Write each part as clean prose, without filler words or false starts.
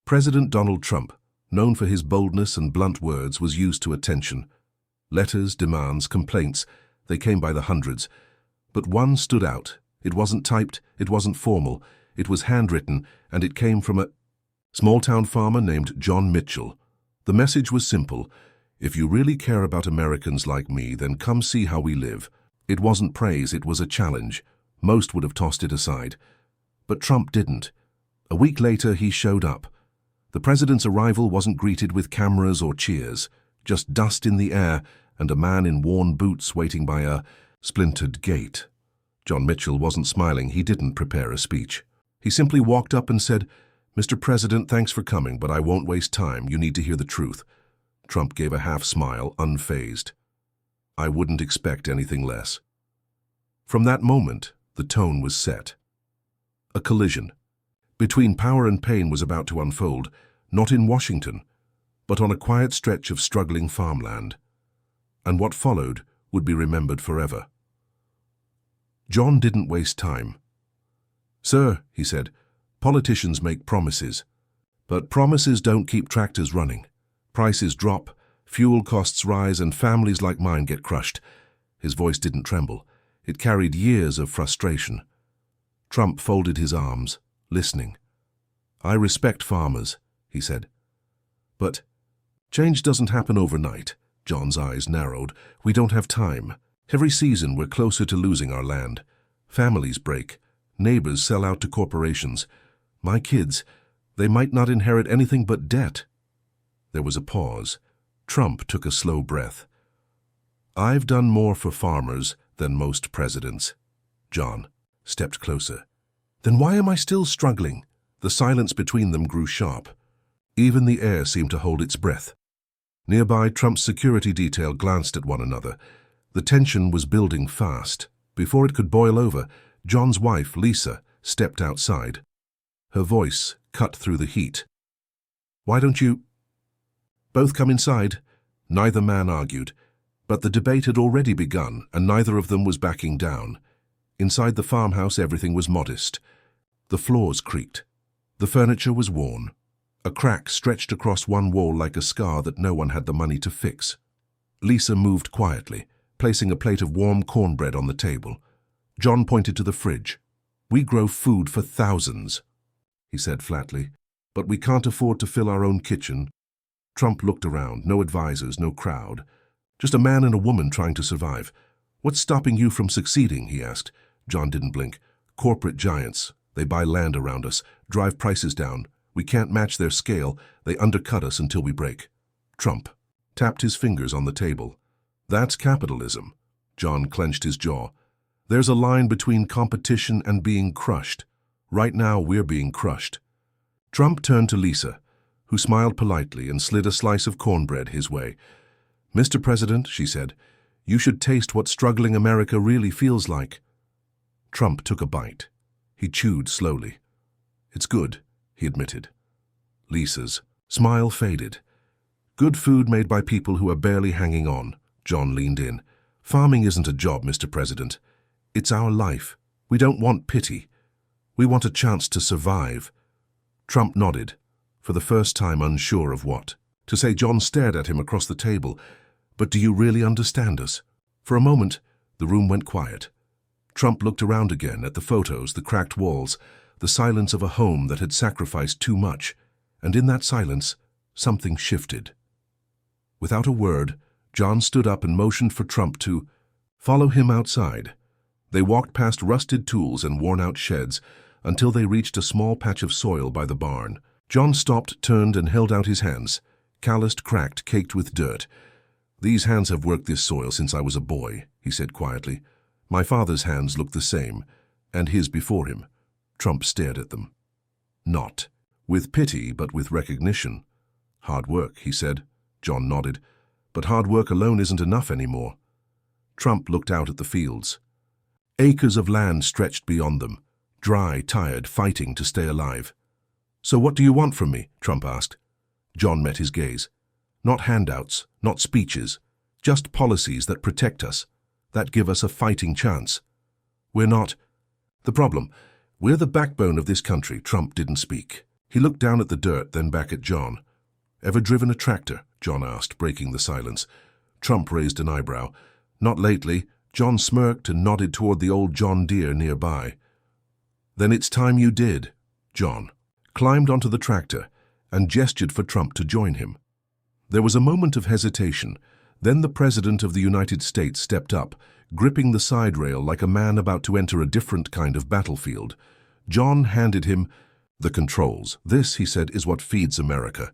President Donald Trump, known for his boldness and blunt words, was used to attention. Letters, demands, complaints, they came by the hundreds. But one stood out. It wasn't typed, it wasn't formal, it was handwritten, and it came from a small-town farmer named John Mitchell. The message was simple: if you really care about Americans like me, then come see how we live. It wasn't praise, it was a challenge. Most would have tossed it aside. But Trump didn't. A week later, he showed up. The president's arrival wasn't greeted with cameras or cheers, just dust in the air and a man in worn boots waiting by a splintered gate. John Mitchell wasn't smiling. He didn't prepare a speech. He simply walked up and said, "Mr. President, thanks for coming, but I won't waste time. You need to hear the truth." Trump gave a half-smile, unfazed. "I wouldn't expect anything less." From that moment, the tone was set. A collision between power and pain was about to unfold, not in Washington, but on a quiet stretch of struggling farmland. And what followed would be remembered forever. John didn't waste time. "Sir," he said, "politicians make promises. But promises don't keep tractors running. Prices drop, fuel costs rise, and families like mine get crushed." His voice didn't tremble. It carried years of frustration. Trump folded his arms, listening. "I respect farmers," he said. "But change doesn't happen overnight." John's eyes narrowed. "We don't have time. Every season we're closer to losing our land. Families break. Neighbors sell out to corporations. My kids, they might not inherit anything but debt." There was a pause. Trump took a slow breath. "I've done more for farmers than most presidents." John stepped closer. "Then why am I still struggling?" The silence between them grew sharp. Even the air seemed to hold its breath. Nearby, Trump's security detail glanced at one another. The tension was building fast. Before it could boil over, John's wife, Lisa, stepped outside. Her voice cut through the heat. "Why don't you both come inside?" Neither man argued, but the debate had already begun, and neither of them was backing down. Inside the farmhouse, everything was modest. The floors creaked. The furniture was worn. A crack stretched across one wall like a scar that no one had the money to fix. Lisa moved quietly, placing a plate of warm cornbread on the table. John pointed to the fridge. "We grow food for thousands," he said flatly, "but we can't afford to fill our own kitchen." Trump looked around. No advisors, no crowd. Just a man and a woman trying to survive. "What's stopping you from succeeding?" he asked. John didn't blink. "Corporate giants. They buy land around us, drive prices down. We can't match their scale. They undercut us until we break." Trump tapped his fingers on the table. "That's capitalism." John clenched his jaw. "There's a line between competition and being crushed. Right now, we're being crushed." Trump turned to Lisa, who smiled politely and slid a slice of cornbread his way. "Mr. President," she said, "you should taste what struggling America really feels like." Trump took a bite. He chewed slowly. "It's good," he admitted. Lisa's smile faded. "Good food made by people who are barely hanging on." John leaned in. "Farming isn't a job, Mr. President. It's our life. We don't want pity. We want a chance to survive." Trump nodded, for the first time unsure of what to say. John stared at him across the table. "But do you really understand us?" For a moment, the room went quiet. Trump looked around again at the photos, the cracked walls, the silence of a home that had sacrificed too much, and in that silence, something shifted. Without a word, John stood up and motioned for Trump to follow him outside. They walked past rusted tools and worn-out sheds until they reached a small patch of soil by the barn. John stopped, turned, and held out his hands, calloused, cracked, caked with dirt. "These hands have worked this soil since I was a boy," he said quietly. "My father's hands looked the same, and his before him." Trump stared at them. Not with pity, but with recognition. "Hard work," he said. John nodded. "But hard work alone isn't enough anymore." Trump looked out at the fields. Acres of land stretched beyond them, dry, tired, fighting to stay alive. "So what do you want from me?" Trump asked. John met his gaze. "Not handouts, not speeches, just policies that protect us, that give us a fighting chance. We're not the problem. We're the backbone of this country." Trump didn't speak. He looked down at the dirt, then back at John. "Ever driven a tractor?" John asked, breaking the silence. Trump raised an eyebrow. "Not lately." John smirked and nodded toward the old John Deere nearby. "Then it's time you did." John climbed onto the tractor and gestured for Trump to join him. There was a moment of hesitation. Then the President of the United States stepped up, gripping the side rail like a man about to enter a different kind of battlefield. John handed him the controls. "This," he said, "is what feeds America."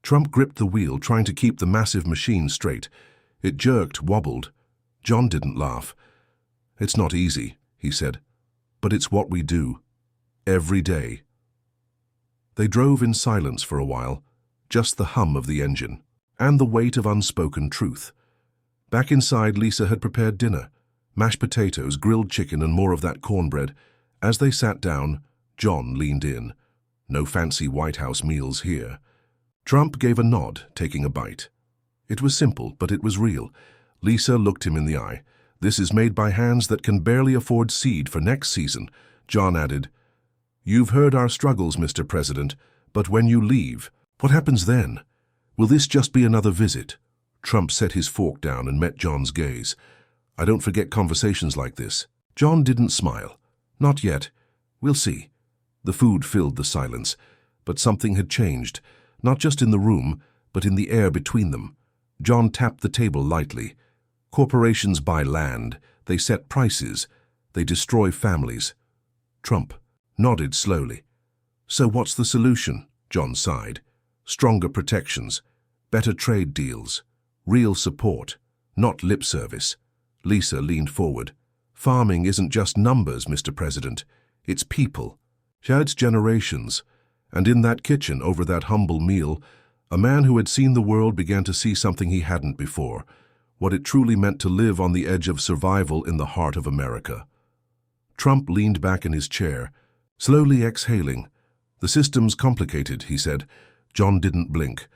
Trump gripped the wheel, trying to keep the massive machine straight. It jerked, wobbled. John didn't laugh. "It's not easy," he said, "but it's what we do. Every day." They drove in silence for a while, just the hum of the engine and the weight of unspoken truth. Back inside, Lisa had prepared dinner, mashed potatoes, grilled chicken, and more of that cornbread. As they sat down, John leaned in. No fancy White House meals here. Trump gave a nod, taking a bite. It was simple, but it was real. Lisa looked him in the eye. "This is made by hands that can barely afford seed for next season." John added, "You've heard our struggles, Mr. President, but when you leave, what happens then? Will this just be another visit?" Trump set his fork down and met John's gaze. "I don't forget conversations like this." John didn't smile. "Not yet. We'll see." The food filled the silence, but something had changed, not just in the room, but in the air between them. John tapped the table lightly. "Corporations buy land. They set prices. They destroy families." Trump nodded slowly. "So what's the solution?" John sighed. "Stronger protections, better trade deals, real support, not lip service." Lisa leaned forward. "Farming isn't just numbers, Mr. President. It's people. It's generations." And in that kitchen, over that humble meal, a man who had seen the world began to see something he hadn't before, what it truly meant to live on the edge of survival in the heart of America. Trump leaned back in his chair, slowly exhaling. "The system's complicated," he said. John didn't blink.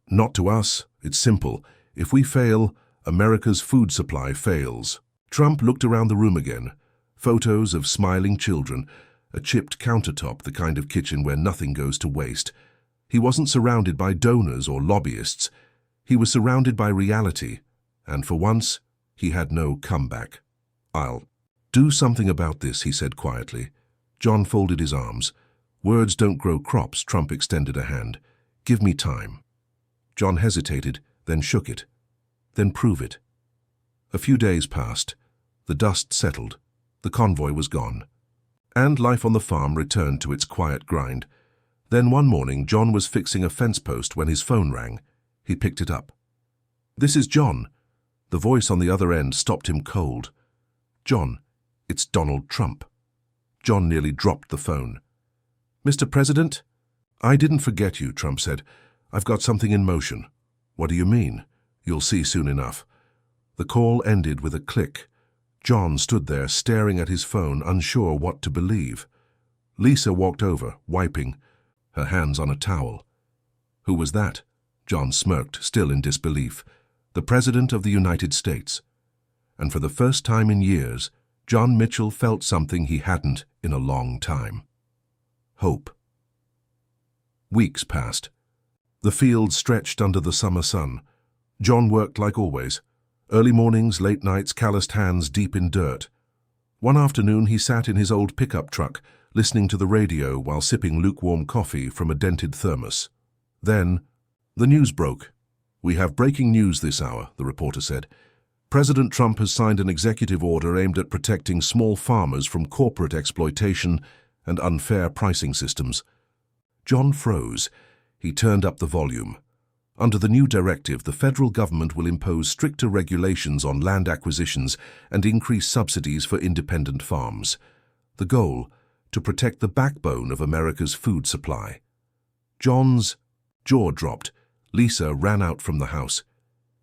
"Not to us. It's simple. If we fail, America's food supply fails." Trump looked around the room again. Photos of smiling children, a chipped countertop, the kind of kitchen where nothing goes to waste. He wasn't surrounded by donors or lobbyists. He was surrounded by reality, and for once, he had no comeback. "I'll do something about this," he said quietly. John folded his arms. "Words don't grow crops." Trump extended a hand. "Give me time." John hesitated, then shook it. "Then prove it." A few days passed. The dust settled. The convoy was gone. And life on the farm returned to its quiet grind. Then one morning, John was fixing a fence post when his phone rang. He picked it up. "This is John." The voice on the other end stopped him cold. "John, it's Donald Trump." John nearly dropped the phone. "Mr. President?" "I didn't forget you," Trump said. "I've got something in motion." "What do you mean?" "You'll see soon enough." The call ended with a click. John stood there, staring at his phone, unsure what to believe. Lisa walked over, wiping, her hands on a towel. "Who was that?" John smirked, still in disbelief. "The President of the United States." And for the first time in years, John Mitchell felt something he hadn't in a long time. Hope. Weeks passed. The fields stretched under the summer sun. John worked like always. Early mornings, late nights, calloused hands deep in dirt. One afternoon he sat in his old pickup truck, listening to the radio while sipping lukewarm coffee from a dented thermos. Then, the news broke. "We have breaking news this hour," the reporter said. "President Trump has signed an executive order aimed at protecting small farmers from corporate exploitation and unfair pricing systems." John froze. He turned up the volume. Under the new directive, the federal government will impose stricter regulations on land acquisitions and increase subsidies for independent farms. The goal, to protect the backbone of America's food supply. John's jaw dropped. Lisa ran out from the house.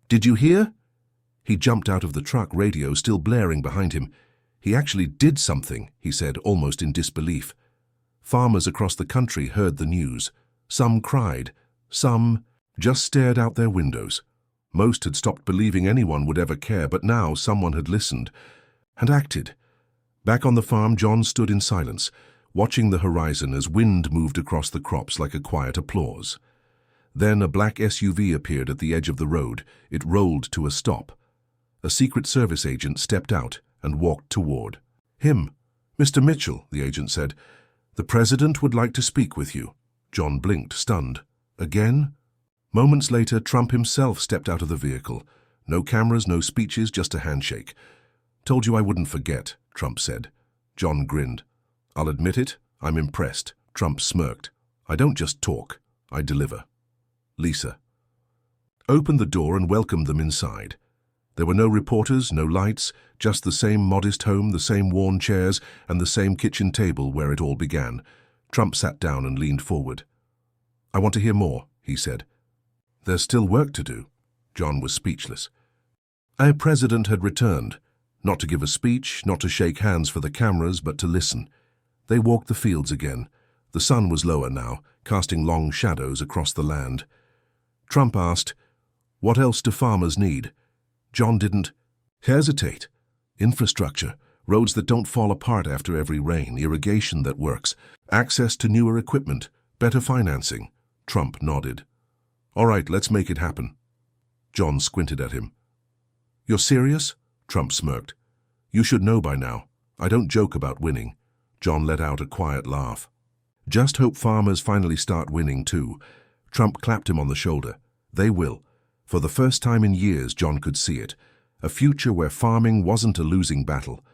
"Did you hear?" He jumped out of the truck, radio still blaring behind him. "He actually did something," he said, almost in disbelief. Farmers across the country heard the news. Some cried. Some just stared out their windows. Most had stopped believing anyone would ever care, but now someone had listened and acted. Back on the farm, John stood in silence, watching the horizon as wind moved across the crops like a quiet applause. Then a black SUV appeared at the edge of the road. It rolled to a stop. A Secret Service agent stepped out and walked toward him. "Mr. Mitchell," the agent said, "the president would like to speak with you." John blinked, stunned. "Again?" Moments later, Trump himself stepped out of the vehicle. No cameras, no speeches, just a handshake. "Told you I wouldn't forget," Trump said. John grinned. "I'll admit it, I'm impressed." Trump smirked. "I don't just talk, I deliver." Lisa opened the door and welcomed them inside. There were no reporters, no lights, just the same modest home, the same worn chairs, and the same kitchen table where it all began. Trump sat down and leaned forward. "I want to hear more," he said. "There's still work to do." John was speechless. Our president had returned, not to give a speech, not to shake hands for the cameras, but to listen. They walked the fields again. The sun was lower now, casting long shadows across the land. Trump asked, "What else do farmers need?" John didn't hesitate. "Infrastructure, roads that don't fall apart after every rain, irrigation that works, access to newer equipment, better financing." Trump nodded. "All right, let's make it happen." John squinted at him. "You're serious?" Trump smirked. "You should know by now. I don't joke about winning." John let out a quiet laugh. "Just hope farmers finally start winning too." Trump clapped him on the shoulder. "They will." For the first time in years, John could see it. A future where farming wasn't a losing battle.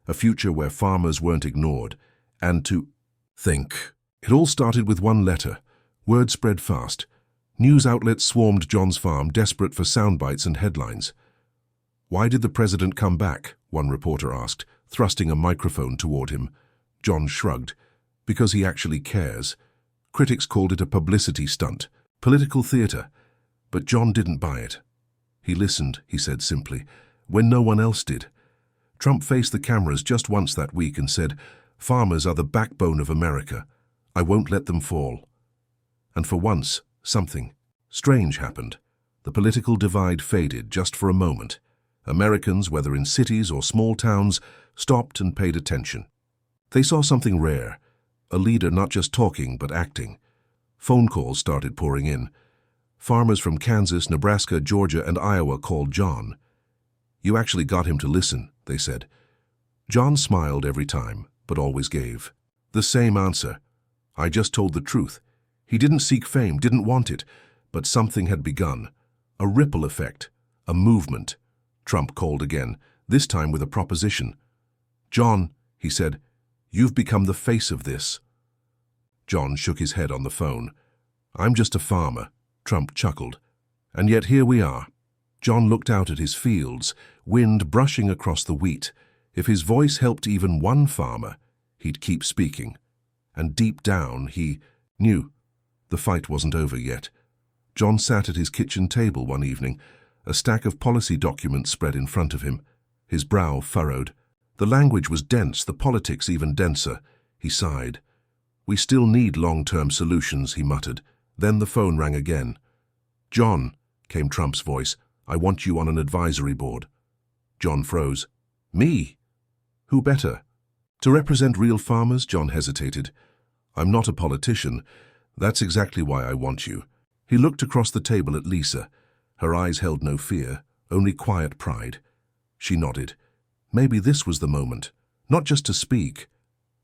A future where farmers weren't ignored. And to think. It all started with one letter. Word spread fast. News outlets swarmed John's farm, desperate for sound bites and headlines. "Why did the president come back?" one reporter asked, thrusting a microphone toward him. John shrugged. "Because he actually cares." Critics called it a publicity stunt, political theater. But John didn't buy it. He listened, he said simply, when no one else did. Trump faced the cameras just once that week and said, "Farmers are the backbone of America. I won't let them fall." And for once, something strange happened. The political divide faded just for a moment. Americans, whether in cities or small towns, stopped and paid attention. They saw something rare, a leader not just talking but acting. Phone calls started pouring in. Farmers from Kansas, Nebraska, Georgia, and Iowa called John. "You actually got him to listen," they said. John smiled every time, but always gave the same answer. "I just told the truth." He didn't seek fame, didn't want it, but something had begun. A ripple effect, a movement. Trump called again, this time with a proposition. "John," he said, "you've become the face of this." John shook his head on the phone. "I'm just a farmer." Trump chuckled. "And yet here we are." John looked out at his fields, wind brushing across the wheat. If his voice helped even one farmer, he'd keep speaking. And deep down, he knew the fight wasn't over yet. John sat at his kitchen table one evening, a stack of policy documents spread in front of him. His brow furrowed. The language was dense, the politics even denser. He sighed. "We still need long-term solutions," he muttered. Then the phone rang again. "John," came Trump's voice, "I want you on an advisory board." John froze. "Me? Who better?" "To represent real farmers?" John hesitated. "I'm not a politician. That's exactly why I want you." He looked across the table at Lisa. Her eyes held no fear, only quiet pride. She nodded. Maybe this was the moment, not just to speak,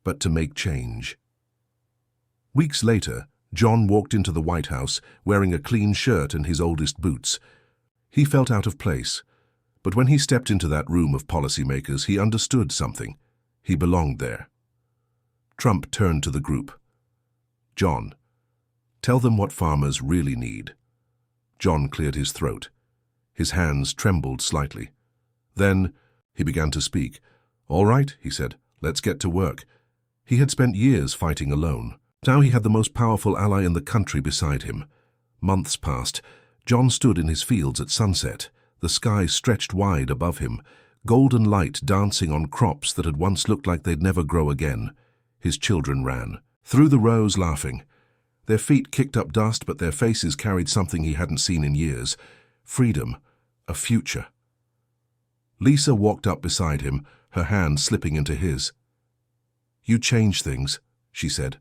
but to make change. Weeks later, John walked into the White House wearing a clean shirt and his oldest boots. He felt out of place, but when he stepped into that room of policymakers, he understood something. He belonged there. Trump turned to the group. "John, tell them what farmers really need." John cleared his throat. His hands trembled slightly. Then he began to speak. "All right," he said, "let's get to work." He had spent years fighting alone. Now he had the most powerful ally in the country beside him. Months passed. John stood in his fields at sunset. The sky stretched wide above him, golden light dancing on crops that had once looked like they'd never grow again. His children ran through the rows laughing. Their feet kicked up dust, but their faces carried something he hadn't seen in years. Freedom, a future. Lisa walked up beside him, her hand slipping into his. "You changed things," she said.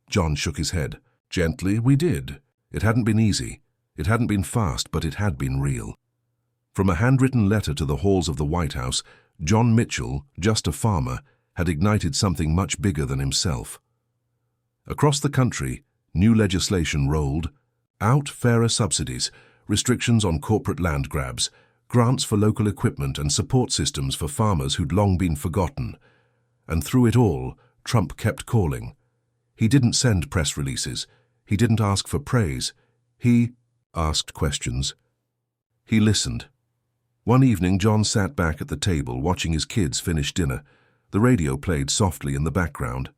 John shook his head. Gently, we did. It hadn't been easy. It hadn't been fast, but it had been real. From a handwritten letter to the halls of the White House, John Mitchell, just a farmer, had ignited something much bigger than himself. Across the country, new legislation rolled out: fairer subsidies, restrictions on corporate land grabs, grants for local equipment and support systems for farmers who'd long been forgotten. And through it all, Trump kept calling. He didn't send press releases. He didn't ask for praise. He asked questions. He listened. One evening, John sat back at the table watching his kids finish dinner. The radio played softly in the background.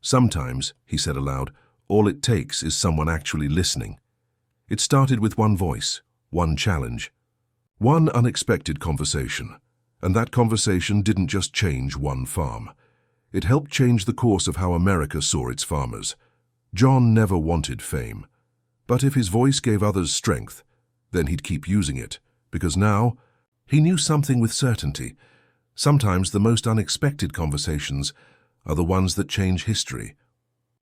Sometimes, he said aloud, all it takes is someone actually listening. It started with one voice, one challenge, one unexpected conversation. And that conversation didn't just change one farm. It helped change the course of how America saw its farmers. John never wanted fame. But if his voice gave others strength, then he'd keep using it, because now he knew something with certainty. Sometimes the most unexpected conversations are the ones that change history.